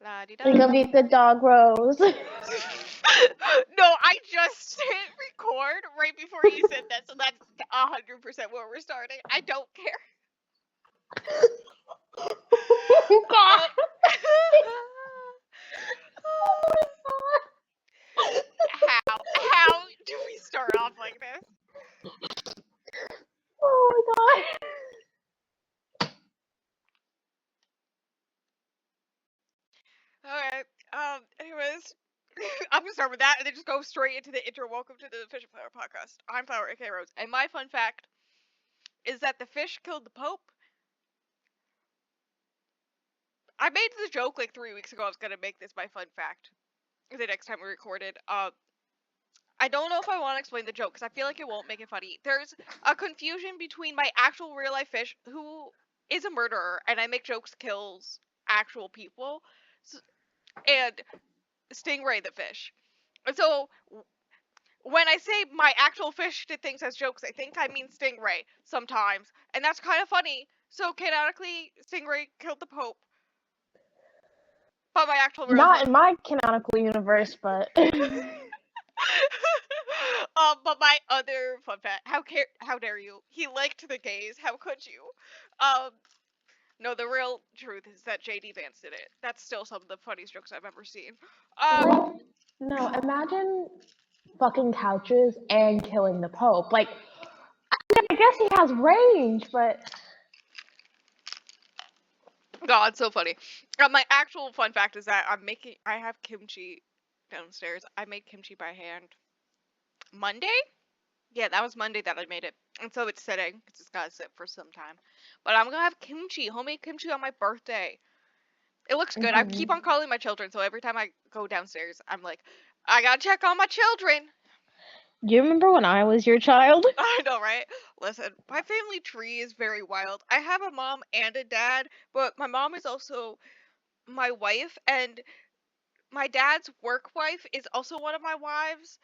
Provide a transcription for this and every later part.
La di Think da. of the dog rose. No, I just hit record right before you said that, so that's 100% where we're starting. I don't care. Oh God. How do we start off like this? Oh my God. Alright. Anyways, I'm gonna start with that and then just go straight into the intro. Welcome to the Fish and Flower podcast. I'm Flower, aka Rose, and my fun fact is that the fish killed the Pope. I made the joke like 3 weeks ago. I was gonna make this my fun fact the next time we recorded. I don't know if I want to explain the joke because I feel like it won't make it funny. There's a confusion between my actual real life fish, who is a murderer, and I make jokes kills actual people, and Stingray the fish. And so when I say my actual fish did things as jokes, I think I mean Stingray sometimes, and that's kind of funny. So canonically, Stingray killed the Pope, but my actual real Not in my canonical universe, but but my other fun fact, how dare you? He liked the gays. How could you? No, the real truth is that JD Vance did it. That's still some of the funniest jokes I've ever seen. no. Imagine fucking couches and killing the Pope. Like, I guess he has range, but God, so funny. My actual fun fact is that I have kimchi downstairs. I made kimchi by hand. Monday? Yeah, that was Monday that I made it. And so it's sitting, because it's gotta sit for some time. But I'm gonna have kimchi, homemade kimchi on my birthday. It looks good. I keep on calling my children, so every time I go downstairs, I'm like, I gotta check on my children. Do you remember when I was your child? I know, right? Listen, my family tree is very wild. I have a mom and a dad, but my mom is also my wife, and my dad's work wife is also one of my wives.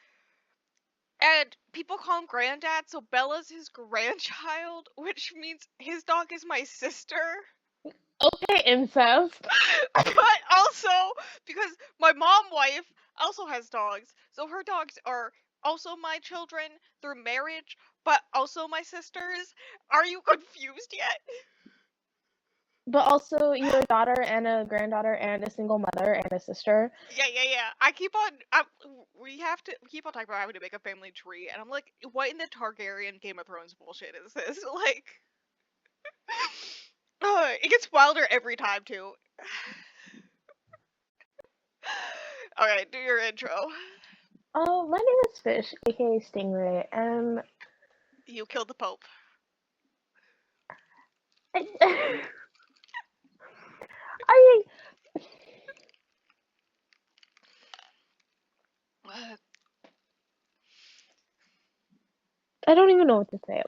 And people call him granddad, so Bella's his grandchild, which means his dog is my sister. Okay, incest. But also, because my mom wife also has dogs, so her dogs are also my children through marriage, but also my sisters. Are you confused yet? But also, you're a daughter and a granddaughter and a single mother and a sister. Yeah. We keep on talking about having to make a family tree, and I'm like, what in the Targaryen Game of Thrones bullshit is this? Like, it gets wilder every time too. All right, do your intro. Oh, my name is Fish, aka Stingray, and You killed the Pope. I don't even know what to say.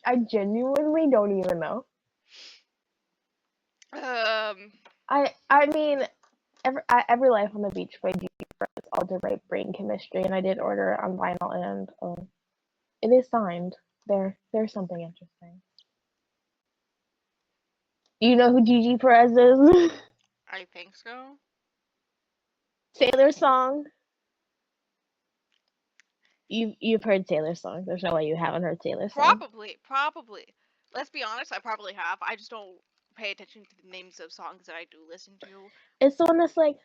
I genuinely don't even know. I mean, every Life on the Beach by G. It's all the right brain chemistry, and I did order it on vinyl, and it is signed. There's something interesting. You know who Gigi Perez is? I think so. Sailor Song. You've heard Sailor Song. There's no way you haven't heard Sailor Song. Probably. Let's be honest, I probably have. I just don't pay attention to the names of songs that I do listen to. It's the one that's like,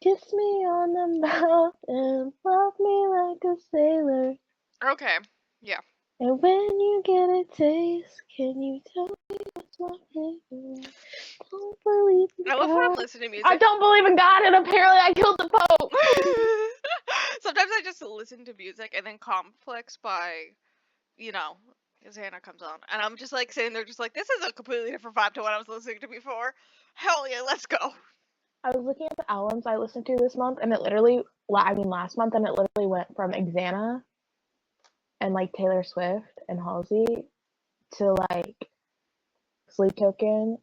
kiss me on the mouth and love me like a sailor. Okay, yeah. And when you get a taste, can you tell me what's my favorite? Don't believe in God. I love when I'm listening to music. I don't believe in God, and apparently I killed the Pope. Sometimes I just listen to music, and then Complex by, Xana comes on, and I'm just like sitting there, just like, this is a completely different vibe to what I was listening to before. Hell yeah, let's go. I was looking at the albums I listened to this month, and last month, and it literally went from Xana and like Taylor Swift and Halsey to like Sleep Token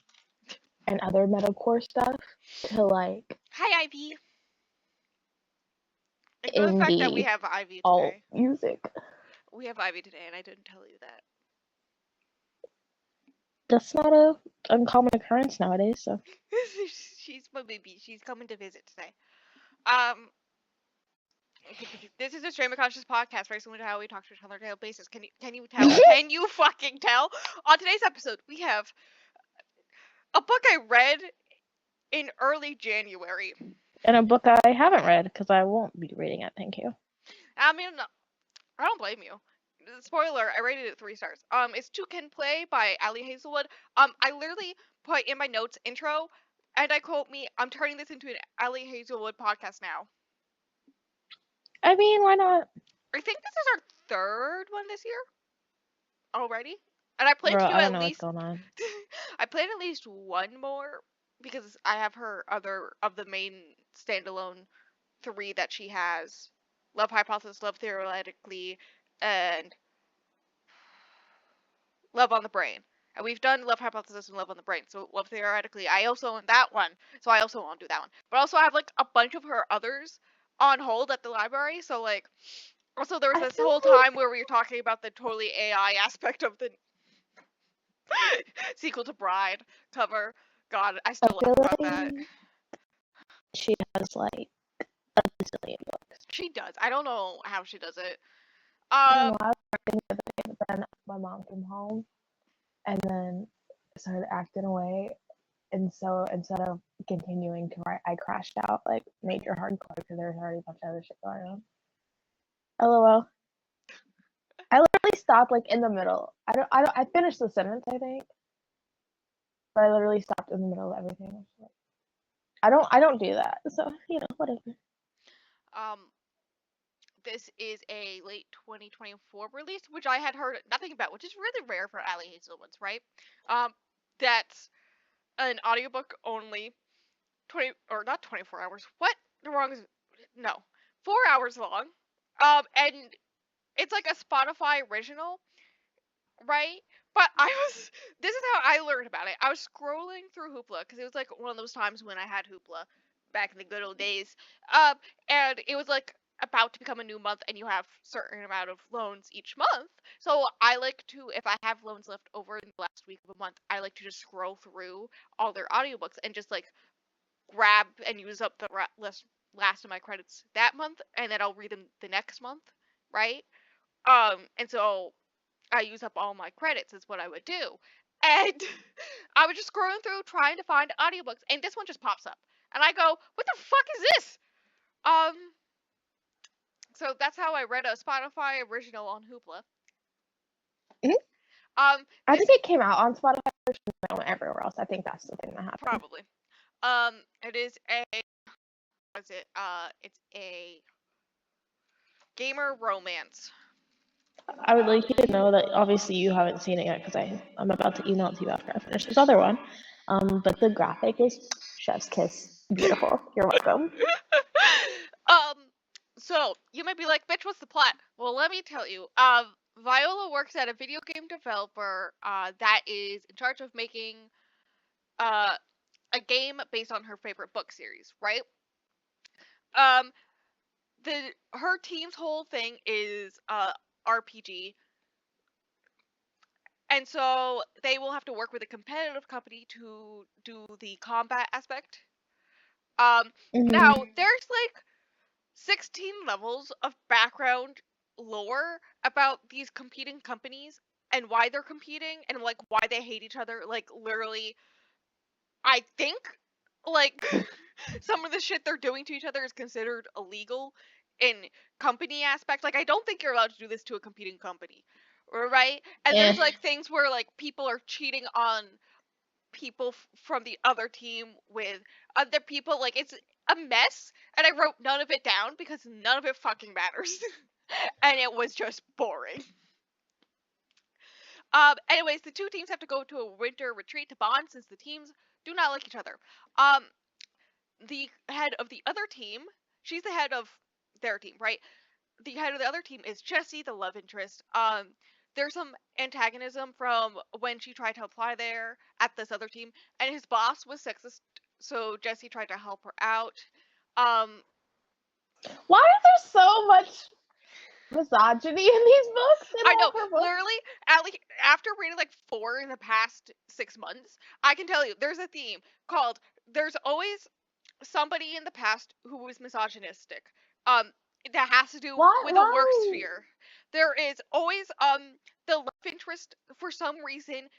and other metalcore stuff to like Hi, Ivy. Ignore the fact that we have Ivy today. Alt music. We have Ivy today, and I didn't tell you that. That's not a uncommon occurrence nowadays, so. She's my baby. She's coming to visit today. Um, this is a stream of conscious podcast, very similar to how we talk to each other on a daily basis. Can you tell? Can you fucking tell? On today's episode, we have a book I read in early January. And a book I haven't read because I won't be reading it. Thank you. I mean, I don't blame you. Spoiler, I rated it 3 stars. It's Two Can Play by Hazelwood. I literally put in my notes intro, and I quote me, I'm turning this into an Hazelwood podcast now. I mean, why not? I think this is our 3rd one this year already. And I plan Bro, to do I don't at know least what's going on. I plan at least one more because I have her other of the main standalone 3 that she has. Love Hypothesis, Love Theoretically, and Love on the Brain. And we've done Love Hypothesis and Love on the Brain. So Love Theoretically, I also own that one. So I also won't do that one. But also I have like a bunch of her others on hold at the library. So like also there was this whole time where we were talking about the totally AI aspect of the sequel to Bride cover. God, I still laugh about that. She has like a bazillion books. She does. I don't know how she does it. I don't know. I was writing the other day, but then my mom came home and then started acting away. And so instead of continuing to write, I crashed out like major hardcore because there was already a bunch of other shit going on. LOL. I literally stopped like in the middle. I finished the sentence, I think. But I literally stopped in the middle of everything. I don't do that. So, whatever. This is a late 2024 release, which I had heard nothing about, which is really rare for Hazelwood's, right? That's an audiobook only, 20 or not 24 hours. What? The wrong is no, 4 hours long. And it's like a Spotify original, right? But this is how I learned about it. I was scrolling through Hoopla because it was like one of those times when I had Hoopla back in the good old days. And it was like about to become a new month and you have certain amount of loans each month. So I like to, if I have loans left over in the last week of a month, I like to just scroll through all their audiobooks and just like grab and use up the last of my credits that month, and then I'll read them the next month, right? And so I use up all my credits is what I would do. And I was just scrolling through trying to find audiobooks, and this one just pops up. And I go, what the fuck is this? So that's how I read a Spotify original on Hoopla. Mm-hmm. I think it came out on Spotify everywhere else. I think that's the thing that happened. Probably. It is a what's it? It's a gamer romance. I would like you to know that obviously you haven't seen it yet because I'm about to email it to you after I finish this other one. But the graphic is chef's kiss. Beautiful. You're welcome. So you might be like, bitch, what's the plot? Well, let me tell you. Viola works at a video game developer that is in charge of making a game based on her favorite book series, right? Her team's whole thing is RPG. And so they will have to work with a competitive company to do the combat aspect. Now there's like 16 levels of background lore about these competing companies and why they're competing and like why they hate each other. Like literally, I think like some of the shit they're doing to each other is considered illegal in company aspect. Like I don't think you're allowed to do this to a competing company, right? And there's like things where like people are cheating on people from the other team with other people. Like it's a mess, and I wrote none of it down because none of it fucking matters. And it was just boring. Anyways, the 2 teams have to go to a winter retreat to bond since the teams do not like each other. The head of the other team, she's the head of their team, right? The head of the other team is Jessie, the love interest. There's some antagonism from when she tried to apply there at this other team, and his boss was sexist, so Jessie tried to help her out. Why is there so much misogyny in these books? I know, literally, after reading like 4 in the past 6 months, I can tell you there's a theme called there's always somebody in the past who was misogynistic. Um, that has to do Why? with a work Why? sphere. There is always the love interest for some reason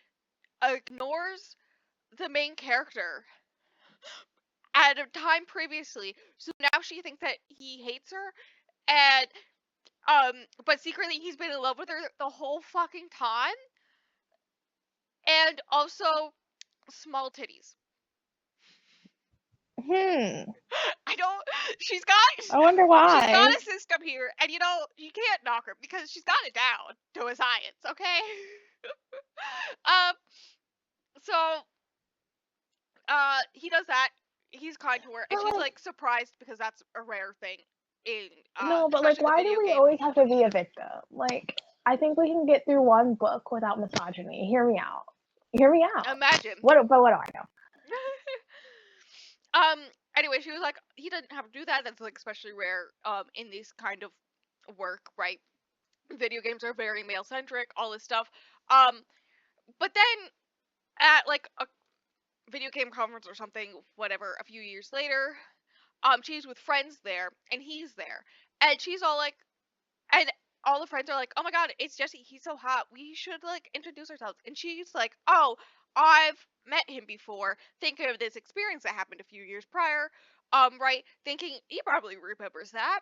ignores the main character at a time previously, so now she thinks that he hates her, and but secretly he's been in love with her the whole fucking time, and also small titties. Hmm. I don't. She's got I wonder she's got why. a system here, and you can't knock her because she's got it down to a science. Okay. um. So he does that. He's kind to her, and But she's like, like surprised because that's a rare thing in no, but like, especially the why do video we game. always have to be a victim? Like, I think we can get through one book without misogyny. Hear me out. Hear me out. Imagine. What? But what do I know? um. Anyway, she was like, he doesn't have to do that. That's like especially rare in this kind of work, right? Video games are very male centric, all this stuff. Um. But then at like a video game conference or something, whatever, a few years later, she's with friends there, and he's there, and she's all like, and all the friends are like, "Oh my god, it's Jesse. He's so hot. We should like introduce ourselves." And she's like, "Oh, I've met him before." Thinking of this experience that happened a few years prior, right? Thinking he probably remembers that,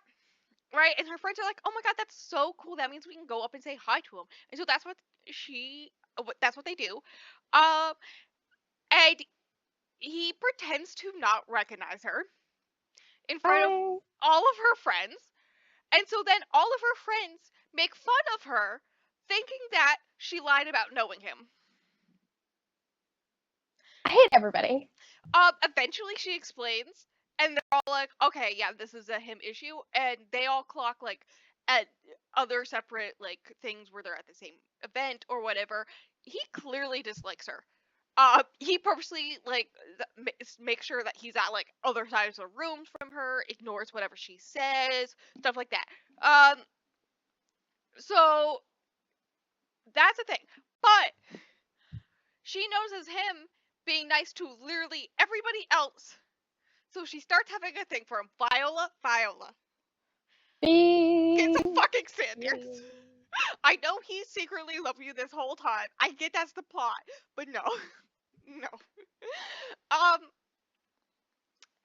right? And her friends are like, "Oh my god, that's so cool. That means we can go up and say hi to him." And so that's what they do. Um, and he pretends to not recognize her in front of I all of her friends. And so then all of her friends make fun of her, thinking that she lied about knowing him. hate everybody. Eventually she explains, and they're all like, "Okay, yeah, this is a him issue," and they all clock like at other separate like things where they're at the same event or whatever. He clearly dislikes her. He purposely like makes sure that he's at like other sides of the room from her, ignores whatever she says, stuff like that. Um, so that's the thing. But she notices him being nice to literally everybody else. So she starts having a thing for him. Viola, Viola. Get Be. some fucking standards. I know he secretly loved you this whole time. I get that's the plot, but no. No. Um,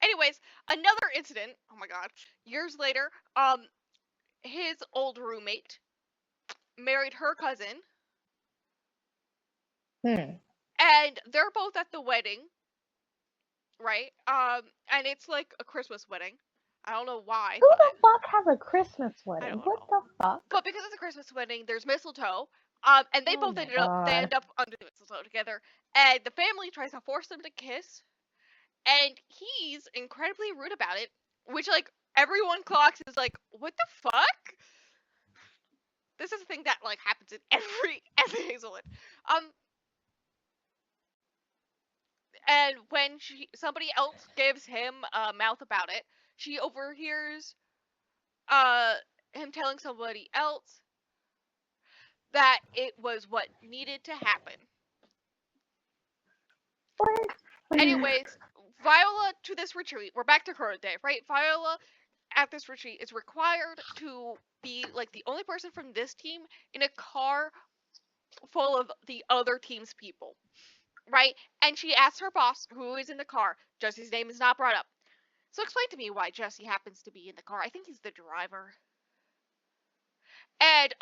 anyways, another incident, oh my god. Years later, his old roommate married her cousin, Hmm. and they're both at the wedding, right? And it's like a Christmas wedding. I don't know why, Who but the fuck has a Christmas I wedding? don't What know. the fuck? But because it's a Christmas wedding, there's mistletoe. And they Oh both my they god. end up under the mistletoe together. And the family tries to force them to kiss, and he's incredibly rude about it, which like everyone clocks is like, what the fuck? This is a thing that like happens in every Hazelwood. Um, and when somebody else gives him a mouth about it, she overhears uh him telling somebody else that it was what needed to happen. What? Anyways, Viola to this retreat. We're back to current day, right? Viola at this retreat is required to be like the only person from this team in a car full of the other team's people, right? And she asks her boss, who is in the car. Jesse's name is not brought up. So explain to me why Jesse happens to be in the car. I think he's the driver. And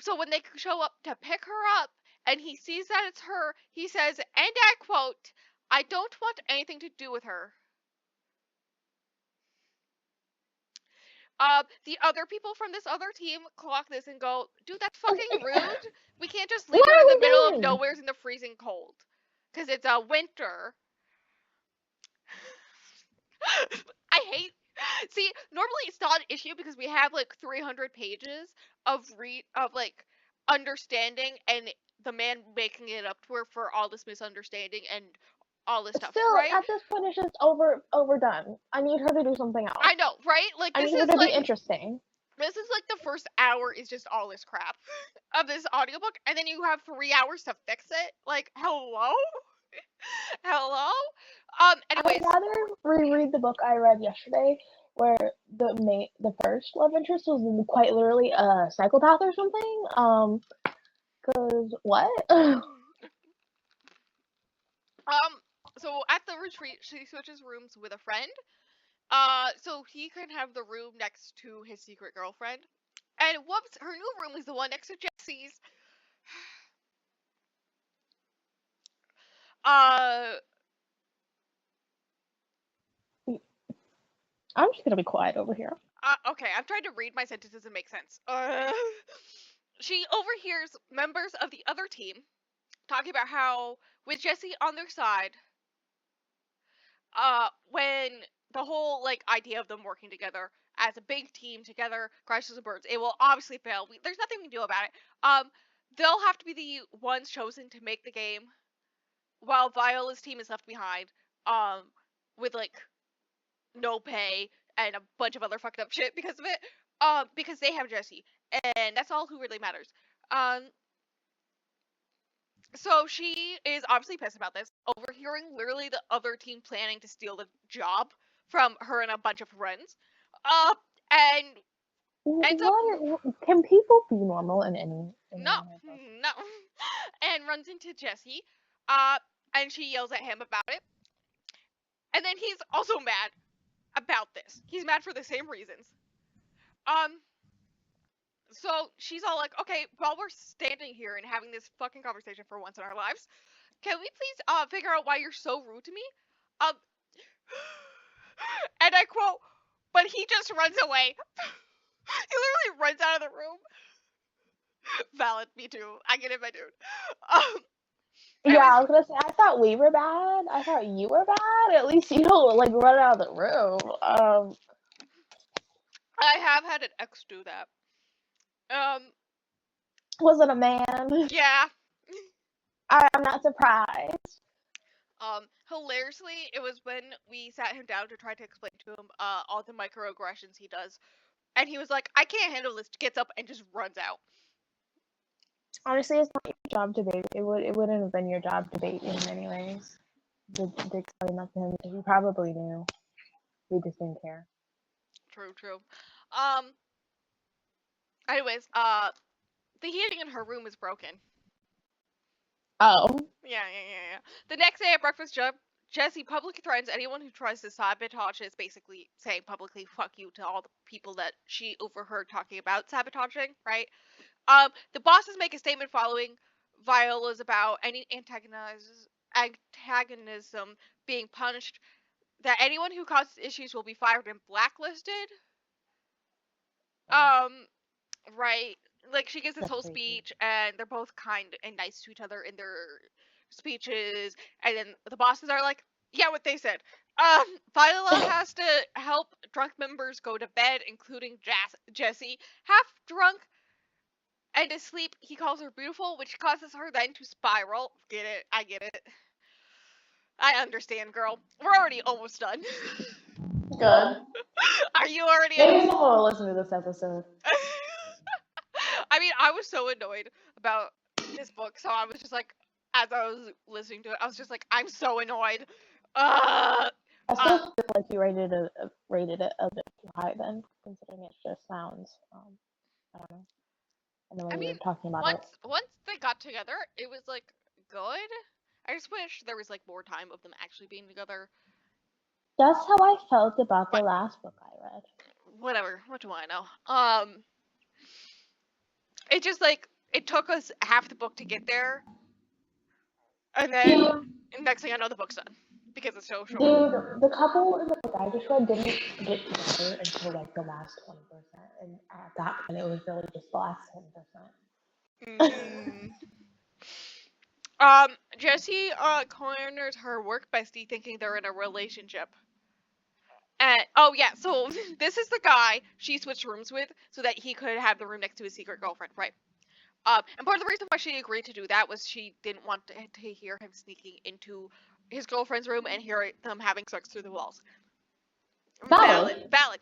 so when they show up to pick her up, and he sees that it's her, he says, and I quote, "I don't want anything to do with her." The other people from this other team clock this and go, "Dude, that's fucking rude. We can't just leave What her in are the we middle of doing? nowhere's in the freezing cold, because it's a winter." I hate. See, normally it's not an issue because we have like 300 pages of like understanding and the man making it up to her for all this misunderstanding and all this stuff, Still, right? at this point, it's just overdone. I need her to do something else. I know, right? Like I need her to be interesting. this is like the first hour is just all this crap of this audiobook, and then you have 3 hours to fix it. Like, hello? Hello? I'd Anyways, rather reread the book I read yesterday, where the first love interest was quite literally a psychopath or something. Cause what? um, so at the retreat, she switches rooms with a friend. So he can have the room next to his secret girlfriend. And whoops, her new room is the one next to Jesse's. Uh, I'm just gonna be quiet over here. okay, I'm trying to read my sentences and make sense. She overhears members of the other team talking about how, with Jesse on their side, when the whole like idea of them working together as a big team together crashes and burns, it will obviously fail. There's nothing we can do about it. They'll have to be the ones chosen to make the game, while Viola's team is left behind. Um, with like no pay and a bunch of other fucked up shit because of it. Because they have Jesse, and that's all who really matters. Um, so she is obviously pissed about this, overhearing literally the other team planning to steal the job from her and a bunch of friends. Uh, and ends up What can people be normal in no, any of no, and runs into Jesse. Uh, and she yells at him about it. And then he's also mad about this. He's mad for the same reasons. Um, so she's all like, okay, while we're standing here and having this fucking conversation for once in our lives, can we please figure out why you're so rude to me? Um, and I quote, but he just runs away. He literally runs out of the room. Valid, me too. I get it, my dude. Um, Yeah, anyways, I was gonna say I thought we were bad. I thought you were bad. At least you don't like run out of the room. I have had an ex do that. Um, Was it a man? yeah. I'm not surprised. Hilariously, it was when we sat him down to try to explain to him all the microaggressions he does, and he was like, "I can't handle this." Gets up and just runs out. Honestly, it's not your job to bait. It wouldn't have been your job to bait him anyways. To explain that to him, he probably knew. We just didn't care. True, true. Um. Anyways, the heating in her room is broken. Oh, Yeah. The next day at breakfast, Jesse publicly threatens anyone who tries to sabotage it, basically saying publicly "fuck you" to all the people that she overheard talking about sabotaging. Right. The bosses make a statement following Viola's about any antagonism being punished. That anyone who causes issues will be fired and blacklisted. Um, right. Like she gives this that's whole crazy. speech, and they're both kind and nice to each other in their speeches, and then the bosses are like, "Yeah, what they said." Viola has to help drunk members go to bed, including Jesse, half drunk and asleep. He calls her beautiful, which causes her then to spiral. Get it? I get it. I understand, girl. We're already almost done. Good. Are you already at Maybe the? someone will listen to this episode. I mean, I was so annoyed about this book, so I was just like, as I was listening to it, I was just like, I'm so annoyed. Uh, I still uh, feel like you rated it a bit too high then, considering it just sounds I don't know, and the way I you mean, were talking about it. once they got together, it was like good. I just wish there was like more time of them actually being together. That's how I felt about the But last book I read. whatever. What do I know? It just like it took us half the book to get there, and then Yeah, next thing I know, the book's done because it's so short. dude, the couple in the book I just read didn't get together until like the last 20%, and at that point, it was really just the last 10%. Mm. Jessie corners her work bestie thinking they're in a relationship. And oh yeah, so this is the guy she switched rooms with so that he could have the room next to his secret girlfriend, right? And part of the reason why she agreed to do that was she didn't want to hear him sneaking into his girlfriend's room and hear them having sex through the walls. Valid, Valid. valid.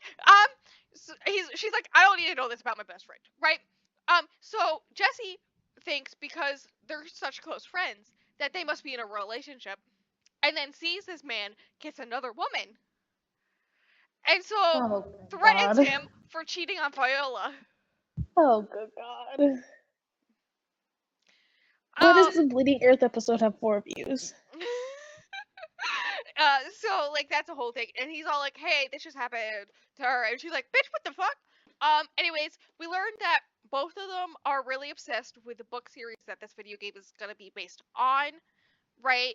So she's like, I don't need to know this about my best friend, right? So Jessie thinks because they're such close friends that they must be in a relationship, and then sees this man kiss another woman. And so Oh, threatens God. him for cheating on Viola. Oh, good God. Why does the Bleeding Earth episode have 4 views? So like that's a whole thing, and he's all like, "Hey, this just happened to her," and she's like, "Bitch, what the fuck?" Anyways, we learned that both of them are really obsessed with the book series that this video game is gonna be based on, right?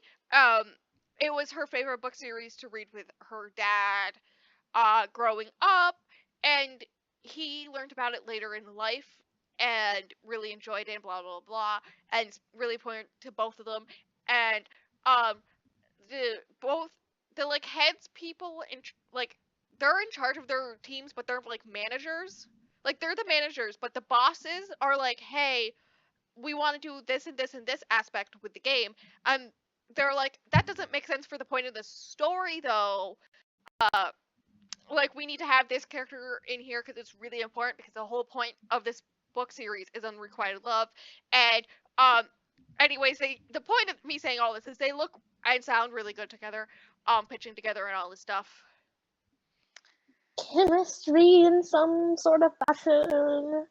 It was her favorite book series to read with her dad, growing up, and he learned about it later in life and really enjoyed it, and blah blah blah, and it's really important to both of them, and um both the like heads people in like they're in charge of their teams, but they're like managers. Like they're the managers, but the bosses are like, "Hey, we want to do this and this and this aspect with the game." And they're like, "That doesn't make sense for the point of the story, though. Uh, like we need to have this character in here because it's really important because the whole point of this book series is unrequited love." And um, anyways, the point of me saying all this is they look and sound really good together, pitching together and all this stuff. Chemistry in some sort of fashion.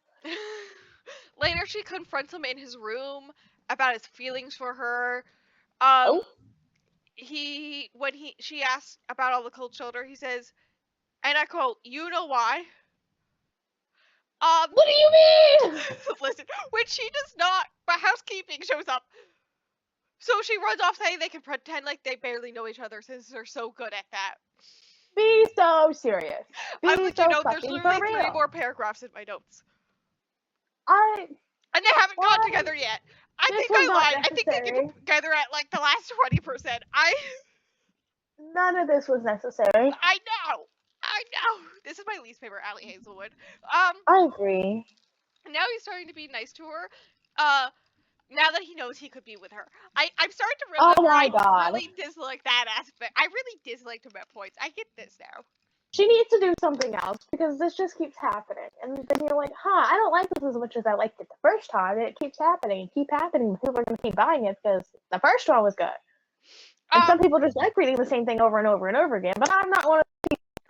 Later, she confronts him in his room about his feelings for her. Um, Oh, when she asks about all the cold shoulder, he says, and I quote, "You know why?" Um, what do you mean? listen, when she does not, but housekeeping shows up. So she runs off saying they can pretend like they barely know each other since they're so good at that. Be so serious. I Be looked your so note, there's fucking for literally 3 real. more paragraphs in my notes. I And they haven't gotten What? together yet. I This think was I not lied. I think they necessary. get together at like the last 20%. None of this was necessary. I know. I know. This is my least favorite Allie Hazelwood. I agree. Now he's starting to be nice to her. Now that he knows he could be with her. I'm starting to Oh remember my I God. really dislike that aspect. I really disliked him at points. I get this now. She needs to do something else because this just keeps happening. And then you're like, I don't like this as much as I liked it the first time. And it keeps happening and keep happening. People are going to keep buying it because the first one was good. And some people just like reading the same thing over and over and over again. But I'm not one of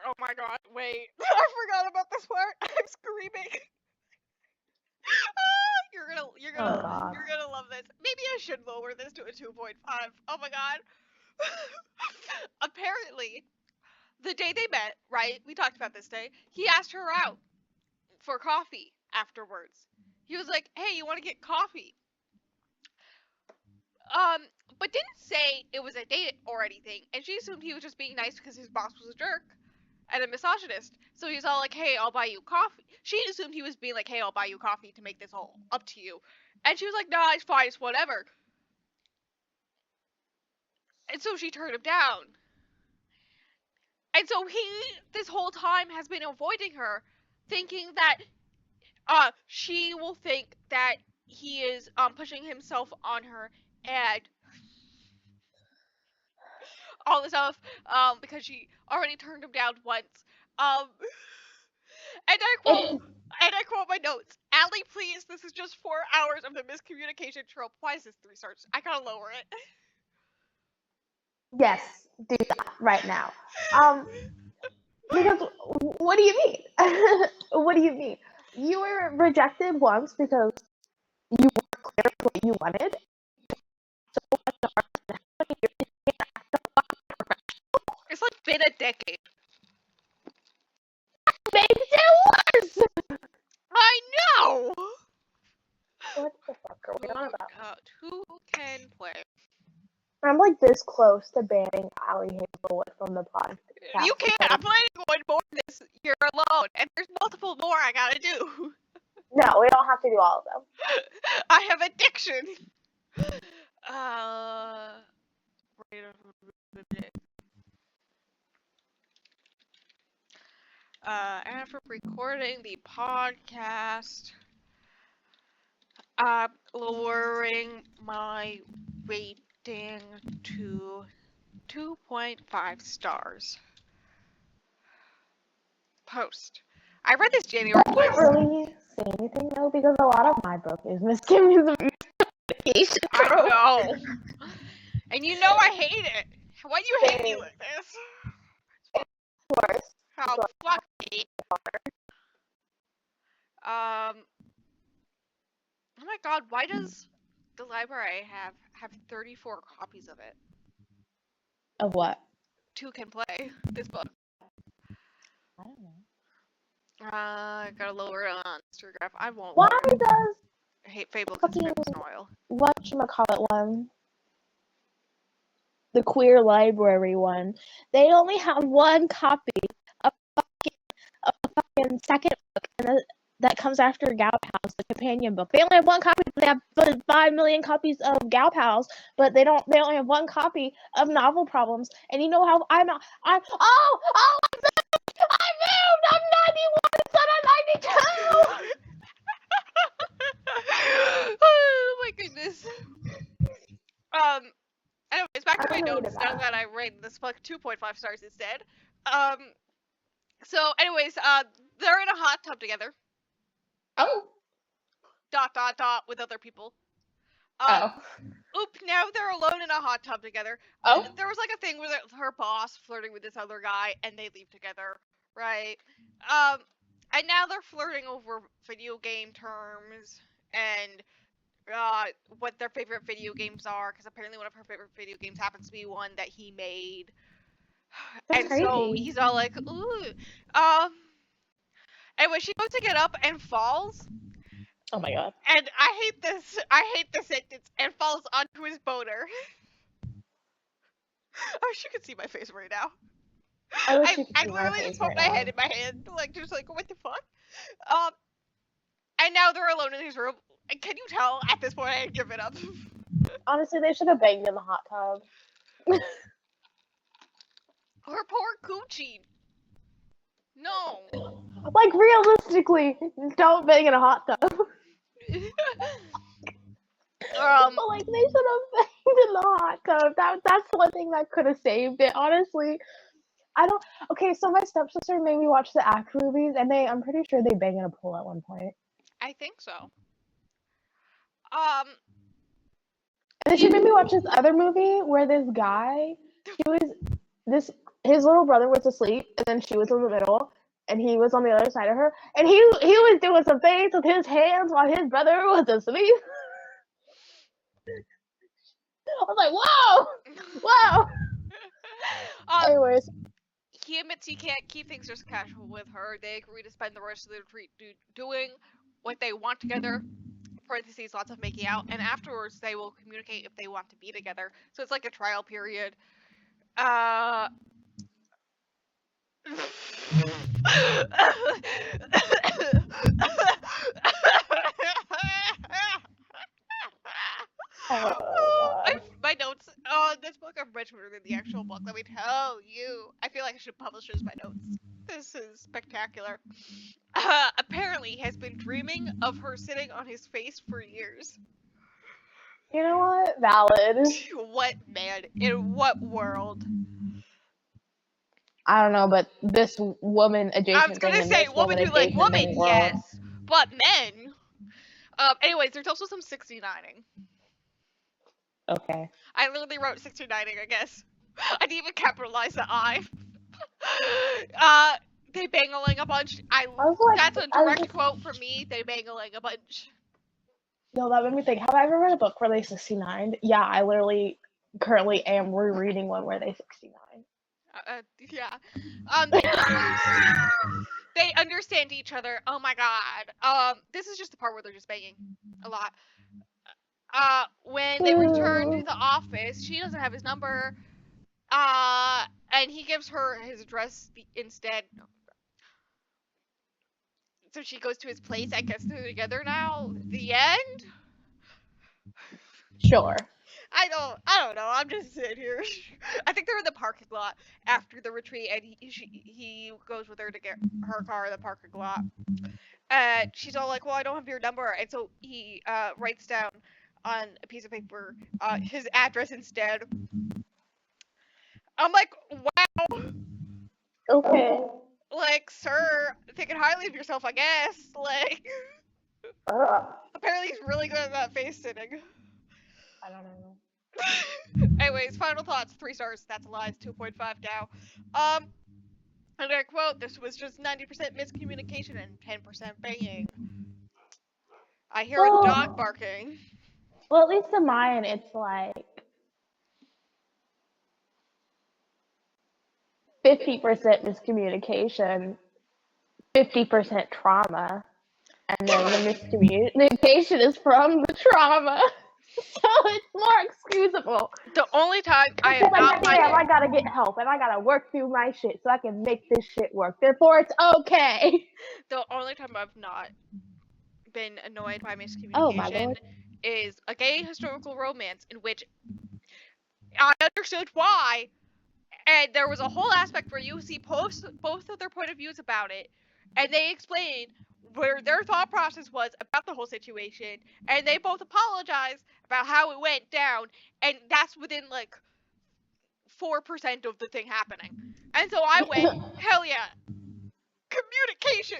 Oh my god, wait. I forgot about this part. I'm screaming. You're Oh gonna God. you're gonna love this. Maybe I should lower this to a 2.5. Oh my god. Apparently, the day they met, right? We talked about this day. He asked her out for coffee afterwards. He was like, "Hey, you want to get coffee?" Um, but didn't say it was a date or anything, and she assumed he was just being nice because his boss was a jerk and a misogynist. So he's all like, "Hey, I'll buy you coffee." She assumed he was being like, "Hey, I'll buy you coffee to make this all up to you," and she was like, "Nah, it's fine, it's whatever." And so she turned him down. And so he, this whole time, has been avoiding her, thinking that she will think that he is pushing himself on her and all this stuff because she already turned him down once. Um, It, and I quote my notes. Allie, please, this is just 4 hours of the miscommunication trope. Why is this 3 stars? I gotta lower it. yes, do that right now. Because what do you mean? What do you mean? You were rejected once because you weren't clear with what you wanted. It's like been a decade. Makes it worse. I know. What the fuck are we on about? Who can play? I'm like this close to banning Allie Hazelwood from the podcast. You can't. I'm planning on more than this. You're alone, and there's multiple more I gotta do. No, we don't have to do all of them. I have addiction. And for recording the podcast, I'm lowering my rating to 2.5 stars. Post. I read this January I twice. can't really say anything though because a lot of my book is miscommunication. I know. And you know I hate it. Why do you hate me like this? Worse. Oh, fuck me. Oh my god, why does the library have 34 copies of it? Of what? Two can play this book. I don't know. I gotta lower it on Instagram. I won't. Why does I hate Fable fucking Oil. whatchamacallit one? The queer library one. They only have one copy of fucking second book and that comes after Gal Pals, the companion book. They only have one copy, but they have 5 million copies of Gal Pals, but they only have one copy of Novel Problems. And you know how I moved! I'm 91 instead of 92! Oh my goodness. Anyways, back to my notes now that I rated this book 2.5 stars instead. So anyways, they're in a hot tub together. Oh. ... with other people. Oh. Now they're alone in a hot tub together. Oh. There was like a thing with her boss flirting with this other guy, and they leave together, right? And now they're flirting over video game terms and what their favorite video games are, because apparently one of her favorite video games happens to be one that he made. That's and crazy. So he's all like, ooh. And when she goes to get up and falls. Oh my god. And I hate this sentence, and falls onto his boner. I wish you could see my face right now. I wish you could I see my literally face just put right my now. head in my hand, like, just like, what the fuck? And now they're alone in his room. And can you tell at this point I had given up? Honestly, they should have banged in the hot tub. Her poor coochie. No. Like, realistically, don't bang in a hot tub. But, like, they should have banged in the hot tub. That's one thing that could have saved it, honestly. I don't... Okay, so my stepsister made me watch the Act movies, and I'm pretty sure they bang in a pool at one point. I think so. And then she made me watch this other movie where this guy, his little brother was asleep, and then she was in the middle, and he was on the other side of her, and he was doing some things with his hands while his brother was asleep. I was like, whoa. Anyways, he admits he can't keep things just casual with her. They agree to spend the rest of the retreat doing what they want together. Parentheses, lots of making out, and afterwards they will communicate if they want to be together. So it's like a trial period. My notes. This book are much better than the actual book. Let me tell you. I feel like I should publish as my notes. This is spectacular. Apparently, he has been dreaming of her sitting on his face for years. You know what? Valid. What, man? In what world? I don't know, but this woman adjacent. I was gonna say woman who like woman, yes, but men. Anyways, there's also some 69ing. Okay. I literally wrote 69ing, I guess. I didn't even capitalize the I. They bangling a bunch. That's a direct quote from me. They bangling a bunch. No, that made me think. Have I ever read a book where they 69? Yeah, I literally currently am rereading one where they 69. Yeah. They understand each other. Oh my god. This is just the part where they're just banging a lot. When they return to the office, she doesn't have his number. And he gives her his address instead. So she goes to his place. I guess they're together now. The end? Sure. I don't know. I'm just sitting here. I think they're in the parking lot after the retreat, and he goes with her to get her car in the parking lot. And she's all like, well, I don't have your number. And so he writes down on a piece of paper his address instead. I'm like, wow. Okay. Like, sir, thinking highly of yourself, I guess. Like, apparently he's really good at that face sitting. I don't know. Anyways, final thoughts. 3 stars. That's a lie. It's 2.5 now. And I quote, "This was just 90% miscommunication and 10% banging." I hear a dog Well, barking. well, at least in mine, it's like 50% miscommunication, 50% trauma, and then the miscommunication is from the trauma. So it's more excusable. The only time I am Because like, not goddamn, finding I gotta get help and I gotta work through my shit so I can make this shit work. Therefore, it's okay. the only time I've not been annoyed by Oh my miscommunication lord. is a gay historical romance in which I understood why, and there was a whole aspect where you see both of their point of views about it, and they explain where their thought process was about the whole situation, and they both apologize about how it went down, and that's within like 4% of the thing happening. And so I went, hell yeah, communication.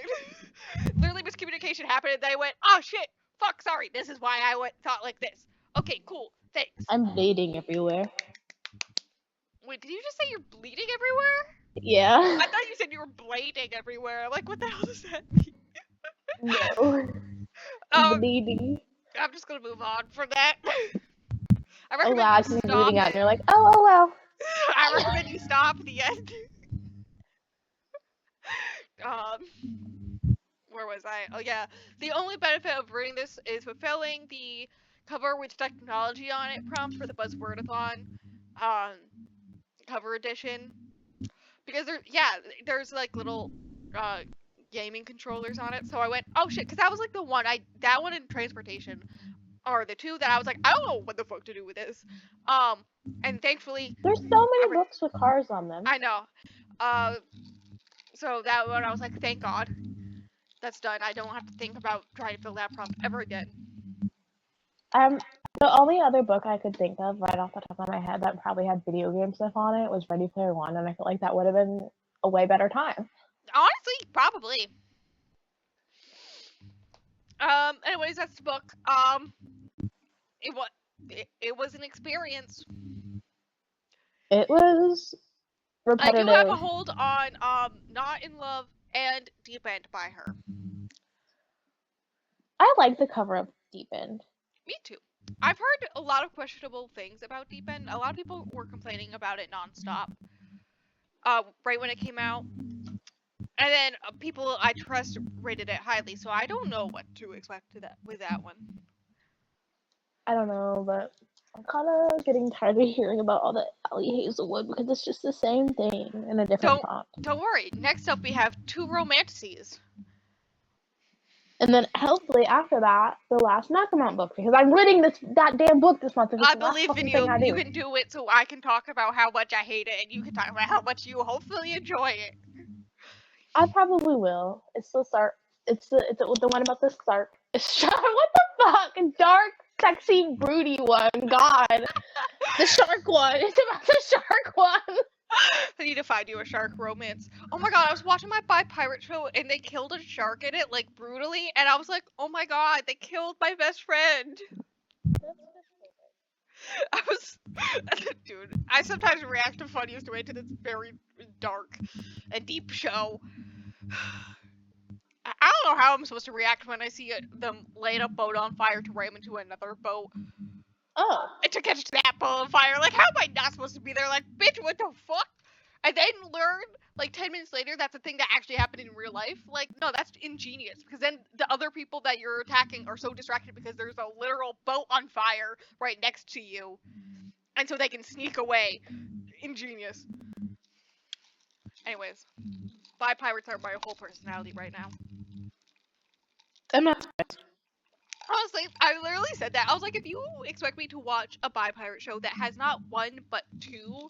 Literally miscommunication happened, and they went, oh shit, fuck, sorry, this is why I thought like this. Okay, cool, thanks. I'm bleeding everywhere. Wait, did you just say you're bleeding everywhere? Yeah. I thought you said you were blading everywhere. I'm like, what the hell does that mean? No. Um, Bleeding. I'm just gonna move on from that. I Oh recommend wow, I you can be stop bleeding out and it. you're like, oh well. I recommend you stop at the end. Um, where was I? Oh yeah, the only benefit of reading this is fulfilling the cover with technology on it prompt for the Buzzwordathon, um, cover edition. Because there's like little uh gaming controllers on it. So I went, oh shit, because that was like the one that one in transportation are the two that I was like, I don't know what the fuck to do with this. And thankfully, There's so I, many re- books with cars on them. I know. Uh, so that one I was like, thank God, that's done. I don't have to think about trying to fill that prompt ever again. Um, the only other book I could think of right off the top of my head that probably had video game stuff on it was Ready Player One, and I feel like that would have been a way better time. Honestly, probably. Anyways, that's the book. It was it was an experience. It was I do have a repetitive. hold on Not in Love and Deep End by her. I like the cover of Deep End. Me too. I've heard a lot of questionable things about Deep End. A lot of people were complaining about it nonstop. Right when it came out. And then people I trust rated it highly, so I don't know what to expect with that one. I don't know, but I'm kind of getting tired of hearing about all the Ellie Hazelwood because it's just the same thing in a different font. Don't worry. Next up we have Two Romantices. And then hopefully after that, the last Nakamount book because I'm reading this goddamn book this month. It's I the last believe in fucking you. thing I You do. can do it, so I can talk about how much I hate it, and you can talk about how much you hopefully enjoy it. I probably will. It's the Sark. It's the one about the Sark. What the fuck? Dark, sexy, broody one. God, the shark one. It's about the shark one. I need to find you a shark romance. Oh my god, I was watching my By Pirate show and they killed a shark in it, like brutally, and I was like, oh my god, they killed my best friend. I was, dude, I sometimes react the funniest way to this very dark and deep show. I don't know how I'm supposed to react when I see them light a boat on fire to ram into another boat. Oh, And to catch that boat on fire, like, how am I not supposed to be there? Like, bitch, what the fuck? And then learn, like, 10 minutes later, that's a thing that actually happened in real life. Like, no, that's ingenious. Because then the other people that you're attacking are so distracted because there's a literal boat on fire right next to you. And so they can sneak away. Ingenious. Anyways, By Pirates are my whole personality right now. I'm not. Honestly, I literally said that. I was like, if you expect me to watch a Bi Pirate show that has not one but two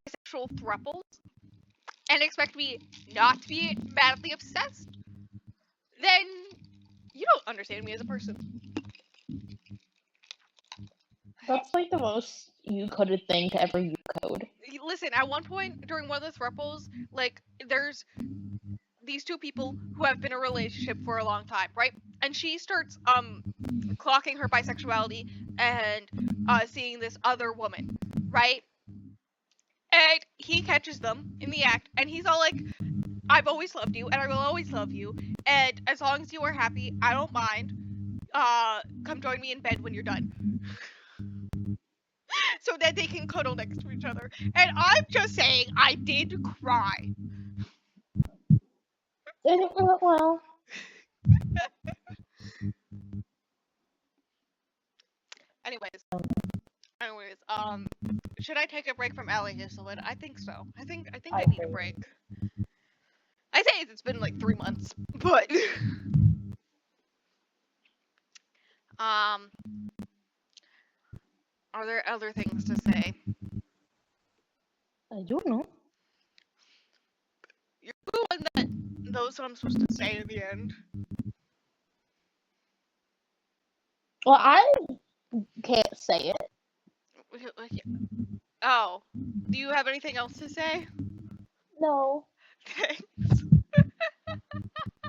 bisexual thruples and expect me not to be madly obsessed, then you don't understand me as a person. That's like the most you coded thing to ever use code. Listen, at one point during one of the thruples, like, there's these two people who have been in a relationship for a long time, right? And she starts clocking her bisexuality and seeing this other woman, right? And he catches them in the act, and he's all like, I've always loved you, and I will always love you, and as long as you are happy, I don't mind. Come join me in bed when you're done. So that they can cuddle next to each other. And I'm just saying, I did cry. I think it went well. Anyways, should I take a break from Allie Hazelwood? I think so. I think I I need a think. break. I say it's been like 3 months, but um, are there other things to say? I don't know. You're the one that knows what I'm supposed to say in the end. Well, I can't say it. Oh, do you have anything else to say? No. Thanks.